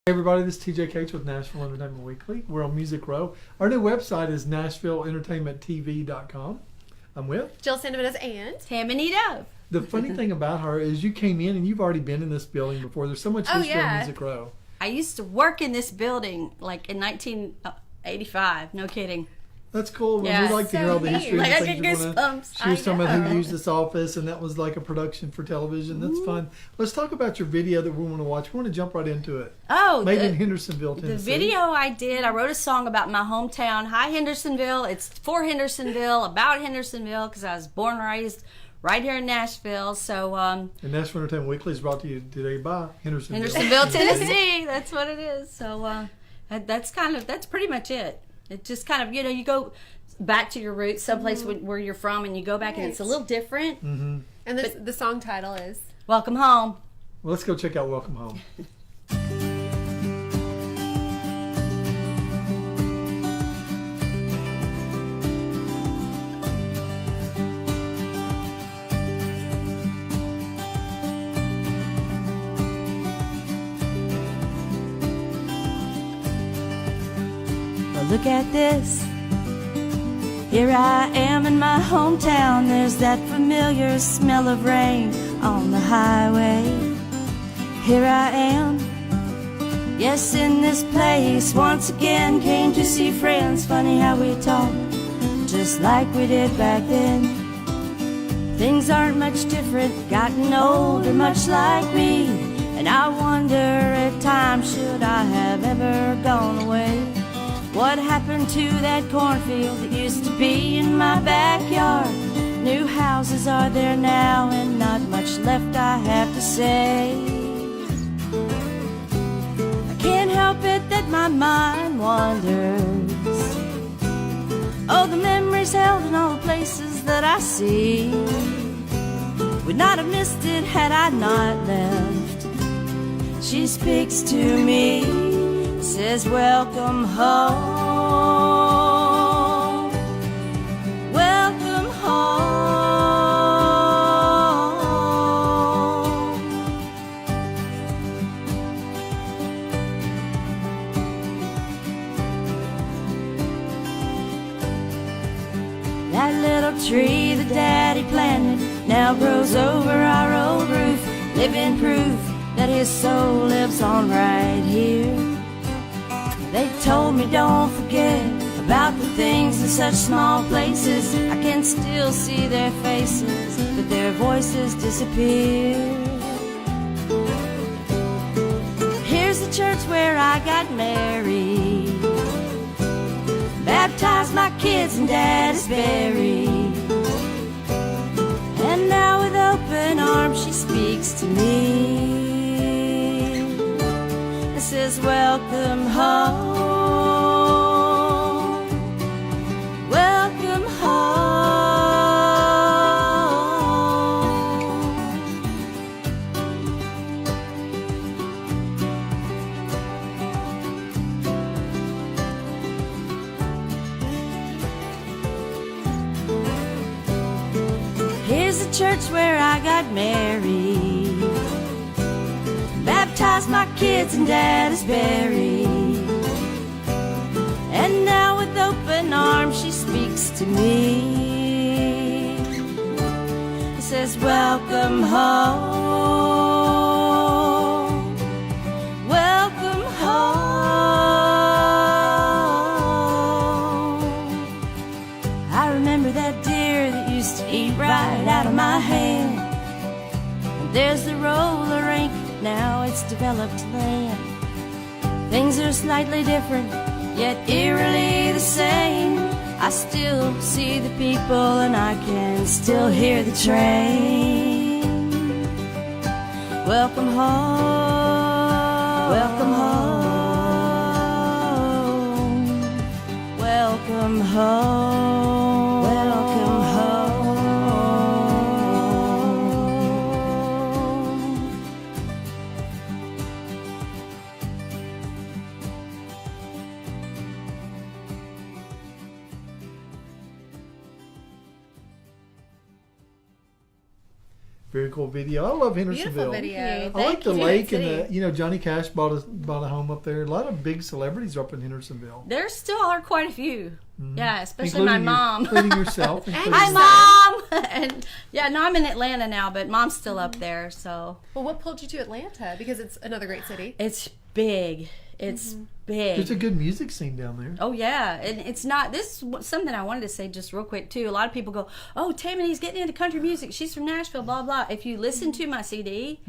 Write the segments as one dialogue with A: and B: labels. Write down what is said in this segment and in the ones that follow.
A: Hey everybody, this is TJ Cates with Nashville Entertainment Weekly. We're on Music Row. Our new website is NashvilleEntertainmentTV.com. I'm with
B: Jill Santibanez and
C: Tamanie.
A: The funny thing about her is you came in and you've already been in this building before. There's so much history on Music Row.
C: I used to work in this building like in 1985. No kidding.
A: That's cool.
C: Yeah.
A: We like to hear all the history.
C: Like,
A: and
C: I
A: things
C: get
A: you wanna-
C: goosebumps.
A: She was talking
C: I
A: about who
C: know.
A: used this office, and that was like a production for television. That's fun. Let's talk about your video that we want to watch. We want to jump right into it.
C: Oh,
A: Made in Hendersonville, Tennessee.
C: the video I did, I wrote a song about my hometown. Hi, Hendersonville. It's for Hendersonville, about Hendersonville, because I was born and raised right here in Nashville. So,
A: And Nashville Entertainment Weekly is brought to you today by Hendersonville.
C: Tennessee. That's what it is. So, that's pretty much it. It just kind of, you go back to your roots, someplace where you're from, and you go back, and it's a little different.
A: Mm-hmm.
B: And the song title is
C: Welcome Home.
A: Well, let's go check out Welcome Home.
C: Well, look at this. Here I am in my hometown. There's that familiar smell of rain on the highway. Here I am, yes, in this place. Once again came to see friends. Funny how we talk, just like we did back then. Things aren't much different, gotten older, much like me. And I wonder at times, should I have ever gone away? What happened to that cornfield that used to be in my backyard? New houses are there now, and not much left, I have to say. I can't help it that my mind wanders. Oh, the memories held in all the places that I see. Would not have missed it had I not left. She speaks to me, says welcome home, welcome home. That little tree that Daddy planted now grows over our old roof, living proof that his soul lives on right here. They told me don't forget about the things in such small places. I can still see their faces, but their voices disappear. Here's the church where I got married, baptized my kids and Dad is buried. And now with open arms she speaks to me. Says welcome home, welcome home. Here's the church where I got married, baptized my kids and Dad is buried. And now with open arms she speaks to me. It says welcome home, welcome home. I remember that deer that used to eat right out of my hand. And there's the roller rink, now it's developed land. Things are slightly different, yet eerily the same. I still see the people and I can still hear the train. Welcome home, welcome home, welcome home, welcome home.
A: Very cool video. I love Hendersonville.
B: Beautiful video.
A: I like the
B: Thank you.
A: lake
B: City.
A: and the, Johnny Cash bought a home up there. A lot of big celebrities are up in Hendersonville.
C: There still are quite a few.
A: Mm-hmm.
C: Yeah, especially my mom.
A: Including yourself. Including
C: Hi, Mom! And yeah, no, I'm in Atlanta now, but Mom's still up there, so.
B: Well, what pulled you to Atlanta? Because it's another great city.
C: It's big. It's big.
A: There's a good music scene down there.
C: Oh, yeah. And it's not, this is something I wanted to say just real quick, too. A lot of people go, oh, Tamanie's getting into country music. She's from Nashville, blah, blah. If you listen to my CD,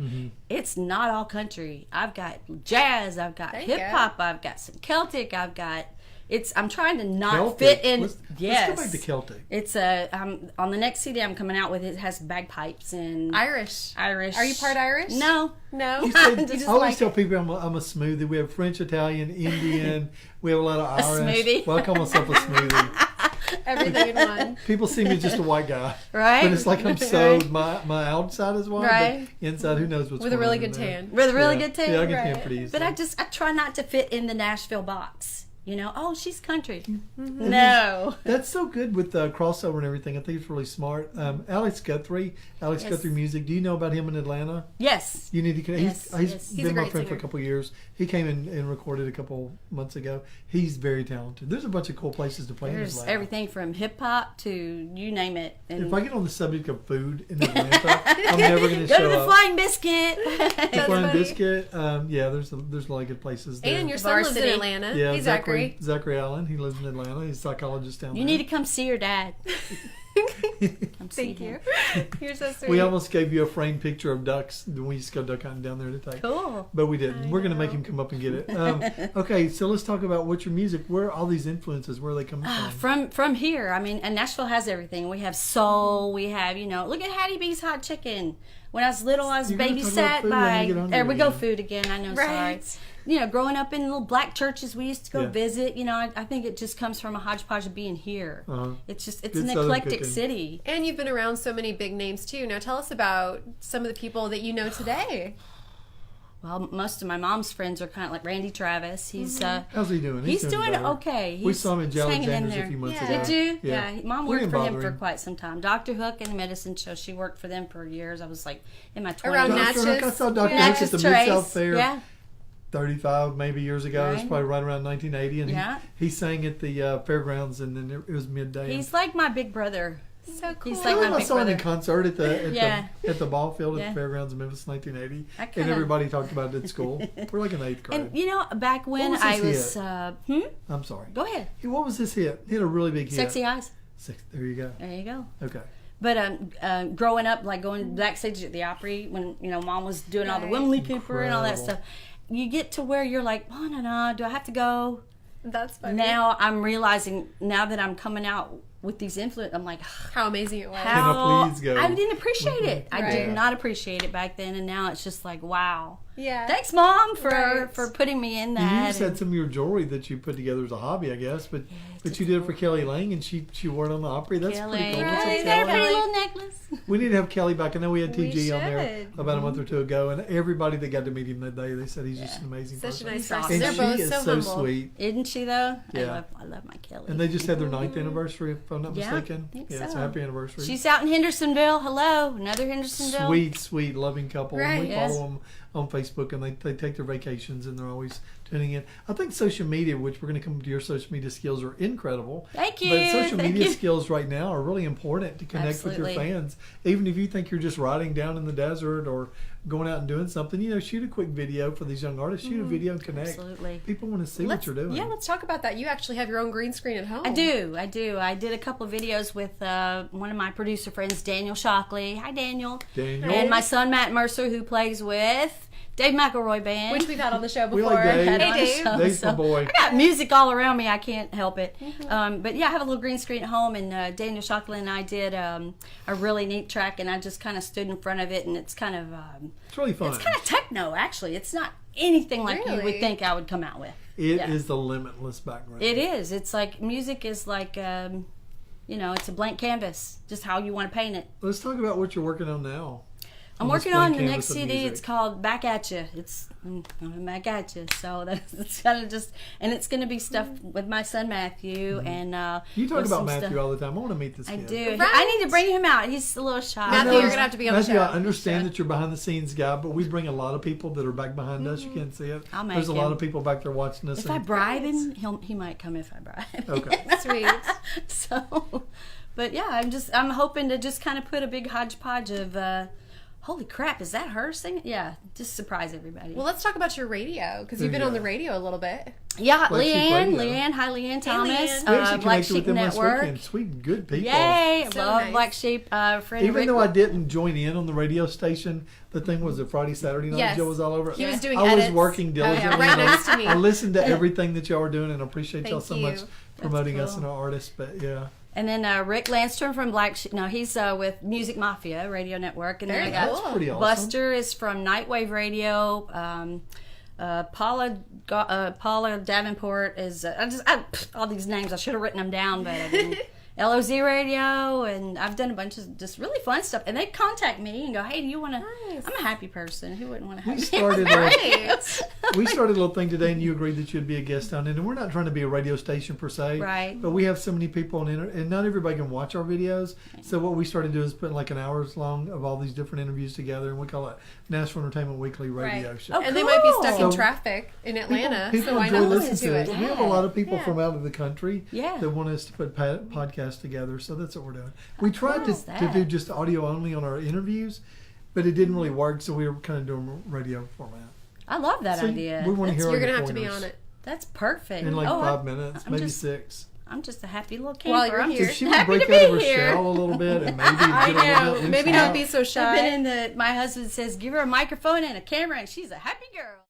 C: it's not all country. I've got jazz, I've got hip-hop, I've got some Celtic, I'm trying to not
A: Celtic.
C: fit in.
A: Let's
C: Yes.
A: go back to Celtic.
C: It's on the next CD I'm coming out with, it has bagpipes and
B: Irish.
C: Are you
B: part Irish?
C: No.
B: No.
A: You said-
C: Just
A: I always
C: like
A: tell people I'm a smoothie. We have French, Italian, Indian. We have a lot of Irish.
C: smoothie.
A: Well, I call myself a smoothie.
B: Everything in one.
A: People see me as just a white guy.
C: Right.
A: But it's like I'm so, my outside is white,
C: Right.
A: but inside, who knows what's
B: With a
A: going
B: really
A: on in
B: good
A: there.
B: tan.
C: With a really
A: Yeah.
C: good tan.
A: Yeah, I get tan
B: Right.
A: pretty easily.
C: But I try not to fit in the Nashville box. Oh, she's country.
A: Mm-hmm.
C: No.
A: That's so good with the crossover and everything. I think it's really smart. Alex Guthrie Music. Do you know about him in Atlanta?
C: Yes.
A: You need to connect.
C: Yes,
A: He's
C: yes.
B: He's a
A: been my
B: great
A: friend for a
B: singer.
A: couple of years. He came in and recorded a couple months ago. He's very talented. There's a bunch of cool places to play in
C: There's
A: Atlanta.
C: everything from hip hop to you name it. And
A: If I get on the subject of food in Atlanta, I'm never going to
C: go
A: show
C: to the
A: up.
C: Flying Biscuit.
A: The Flying
B: funny.
A: Biscuit. Yeah, there's a lot of good places there.
B: And your son lives in
C: Varsity.
B: Atlanta.
A: yeah,
B: He's Zachary.
A: Zachary Allen. He lives in Atlanta. He's a psychologist down
C: You
A: there.
C: need to come see your dad. Come see
B: Thank
C: him.
B: you. You're so sweet.
A: We almost gave you a framed picture of ducks when we used to go duck hunting down there to take.
C: Cool.
A: But we didn't.
B: I
A: We're going to make
B: know.
A: him come up and get it. Okay, so let's talk about what's your music. Where are all these influences? Where are they coming from?
C: From here, I mean, and Nashville has everything. We have soul. We have, look at Hattie B's Hot Chicken. When I was little, I was
A: You're gonna talk about
C: babysat
A: food, I'm
C: by.
A: gonna get hungry
C: There we go,
A: again.
C: food again. I know,
B: Right.
C: sorry. Growing up in little black churches, we used to go
A: Yeah.
C: visit. I think it just comes from a hodgepodge of being here.
A: Uh-huh.
C: It's
A: Good
C: an
A: Southern
C: eclectic
A: cooking.
C: city.
B: And you've been around so many big names too. Now tell us about some of the people that you know today.
C: Well, most of my mom's friends are kind of like Randy Travis. He's
A: How's he doing?
C: he's doing
A: better.
C: okay.
A: We
C: He's
A: saw him in
C: hanging in
A: Alexander's
C: there.
A: a few months
B: Yeah.
A: ago.
C: Did you?
A: Yeah.
C: Mom
A: We
C: worked
A: didn't
C: for
A: bother
C: him for
A: him.
C: quite some time. Dr. Hook and the Medicine Show. She worked for them for years. I was like in my 20s.
B: Around
A: Dr. Hook, I
B: Natchez.
A: saw Dr.
B: Yeah.
A: Hook at the
C: Natchez
A: Mid-South
C: Trace.
A: Fair
C: Yeah.
A: 35 maybe years ago. It was
C: Right.
A: probably right around 1980. And
C: Yeah.
A: he sang at the fairgrounds, and then it was midday.
C: He's like my big brother.
B: So cool.
C: He's
A: I
C: like my
A: remember I
C: big
A: saw him in
C: brother.
A: concert
C: Yeah.
A: at the ball field at
C: Yeah.
A: the fairgrounds in Memphis, 1980,
C: I
A: and
C: kinda-
A: everybody talked about it at school. We're like in 8th grade.
C: And back when
A: was
C: I
A: his
C: was,
A: I'm sorry.
C: Go ahead.
A: What was his hit? He had a really big hit.
C: Sexy Eyes.
A: There you go.
C: There you go.
A: Okay.
C: But growing up, like going backstage at the Opry when Mom was doing all the
B: Right.
C: Wimley Cooper and all that
A: Incredible.
C: stuff, you get to where you're like, oh no, do I have to go?
B: That's funny.
C: Now I'm realizing, now that I'm coming out with these influences, I'm like,
B: How amazing it was.
A: Can I please go?
C: I didn't appreciate it. I
B: Right.
C: did not appreciate it back then, and now it's just like, wow.
B: Yeah.
C: Thanks, Mom, for
B: Right.
C: putting me in
A: You
C: that.
A: just had some of your jewelry that you put together as a hobby, I guess, but you did it for Kelly Lang, and she wore it on the Opry. That's
C: Kelly,
A: pretty cool. What's up,
C: Kelly, got a
A: Kelly?
C: pretty little necklace.
A: We need to have Kelly back. I know we had
B: We
A: TG on there
B: should.
A: about a month or two ago, and everybody that got to meet him that day, they said he's just an amazing
B: Such a
A: person.
B: nice
C: He's
B: person.
C: awesome.
A: And
B: They're
A: she
B: both
A: is
B: so
A: so
B: humble.
A: sweet.
C: Isn't she though?
A: Yeah.
C: I love my Kelly.
A: And they just had their 9th anniversary, if I'm not
C: Yeah,
A: mistaken.
C: I think
A: Yeah,
C: so.
A: so happy anniversary.
C: She's out in Hendersonville. Hello, another Hendersonville.
A: Sweet, loving couple.
B: Right.
A: We
C: Yes.
A: follow them on Facebook, and they take their vacations, and they're always tuning in. I think social media, which we're going to come to your social media skills, are incredible.
C: Thank you.
A: But social
C: Thank
A: media
C: you.
A: skills right now are really important to connect with your
C: Absolutely.
A: fans. Even if you think you're just riding down in the desert or going out and doing something, shoot a quick video for these young artists. Shoot a video and connect.
C: Absolutely.
A: People want to see what you're doing.
B: Yeah, let's talk about that. You actually have your own green screen at home.
C: I do. I did a couple of videos with one of my producer friends, Daniel Shockley. Hi, Daniel.
A: Daniel.
C: And my son, Matt Mercer, who plays with Dave McElroy Band.
B: Which we've had on the show
A: We
B: before.
A: like Dave.
C: Had on the
B: Hey, Dave.
C: show,
A: Dave's my boy.
C: I got music all around me. I can't help it. But yeah, I have a little green screen at home, and Daniel Shockley and I did a really neat track, and I just kind of stood in front of it, and it's kind of
A: It's really fun.
C: it's kind of techno, actually. It's not anything like you would
B: Really?
C: think I would come out with.
A: It
C: Yeah.
A: is the limitless background.
C: It is. It's like music is like it's a blank canvas, just how you want to paint it.
A: Let's talk about what you're working on now.
C: I'm
A: this
C: working
A: blank
C: on the
A: canvas
C: next
A: of
C: CD.
A: music.
C: It's called Back at You. It's I'm back at you. So that's kind of just, and it's going to be stuff with my son Matthew and
A: You talk
C: with
A: about
C: some
A: Matthew
C: stuff.
A: all the time. I want to meet this
C: I
A: kid.
C: do.
B: Right.
C: I need to bring him out. He's a little shy.
B: Matthew,
A: I know
B: you're
A: he's-
B: gonna have to be on the
A: Matthew,
B: show.
A: I understand that you're behind the scenes guy, but we bring a lot of people that are back behind us. You can't see it.
C: I'll make
A: There's a lot
C: him.
A: of people back there watching us.
C: If I
A: and-
C: bribe him, he might come if I bribe.
A: Okay.
B: Sweet.
C: So, but yeah, I'm hoping to just kind of put a big hodgepodge of, holy crap, is that her singing? Yeah, just surprise everybody.
B: Well, let's talk about your radio because you've
A: There
B: been
A: you
B: on the
A: go.
B: radio a little bit.
C: yeah,
A: Black Sheep
C: Leanne,
A: Radio.
C: hi Leanne Thomas,
B: Leanne.
A: We actually
C: Black
A: connected
C: Sheep
A: with them last
C: Network.
A: weekend. Sweet, good people.
C: Yay,
B: So
C: love
B: nice.
C: Black Sheep. Friend
A: Even
C: Rick.
A: though I didn't join in on the radio station, the thing was a Friday, Saturday night.
B: Yes.
A: Joe was all over it.
B: He was doing
A: I
B: edits.
A: was working
B: Oh, yeah,
A: diligently.
B: right
A: and I-
B: next to me.
A: I listened to everything that y'all were doing and I appreciate y'all
B: Thank
A: so
B: you.
A: much promoting
C: That's
A: us
C: cool.
A: and our artists. But yeah.
C: And then Rick Landstrom from Black Sheep. No, he's with Music Mafia Radio Network. And
B: Very
C: then I got
B: cool.
A: That's pretty awesome.
C: Buster is from Nightwave Radio. Paula Davenport is all these names. I should have written them down, but I didn't. LOZ Radio, and I've done a bunch of just really fun stuff. And they contact me and go, "Hey, do you want to?"
B: Nice.
C: I'm a happy person. Who wouldn't want to have
A: We
C: me?
A: started
B: Right.
A: we started a little thing today, and you agreed that you'd be a guest on it. And we're not trying to be a radio station per se,
C: Right.
A: But we have so many people on and not everybody can watch our videos. So what we started to do is put like an hours long of all these different interviews together, and we call it Nashville Entertainment Weekly Radio
B: Right.
A: Show.
C: Oh,
B: And they might be stuck in
A: Cool.
B: traffic in Atlanta,
A: People
B: so why
A: enjoy
B: not
A: listening
B: listen
A: to
B: to
A: it.
B: it?
A: We have a lot of people
B: Yeah.
A: from out of the country
C: Yeah.
A: that want us to put podcasts together, so that's what we're doing. We tried
C: cool is
A: to
C: that?
A: do just audio only on our interviews, but it didn't really work, so we were kind of doing radio format.
C: I love that
A: So
C: idea.
A: we want to hear
B: You're
A: all
B: gonna
A: your
B: have to be
A: pointers
B: on it.
C: That's perfect.
A: in like
C: Oh,
A: 5 minutes,
C: I'm
A: maybe
C: just-
A: 6.
C: I'm just a happy little camper.
B: While you're
C: I'm
B: here.
A: If she would
C: happy
A: break
C: to be
A: out of her
C: here.
A: shell a little bit and maybe
B: I
A: get a little
B: know.
A: bit loose
B: Maybe
A: now.
B: not be so
C: I've
B: shy.
C: been in the. My husband says, "Give her a microphone and a camera, and she's a happy girl."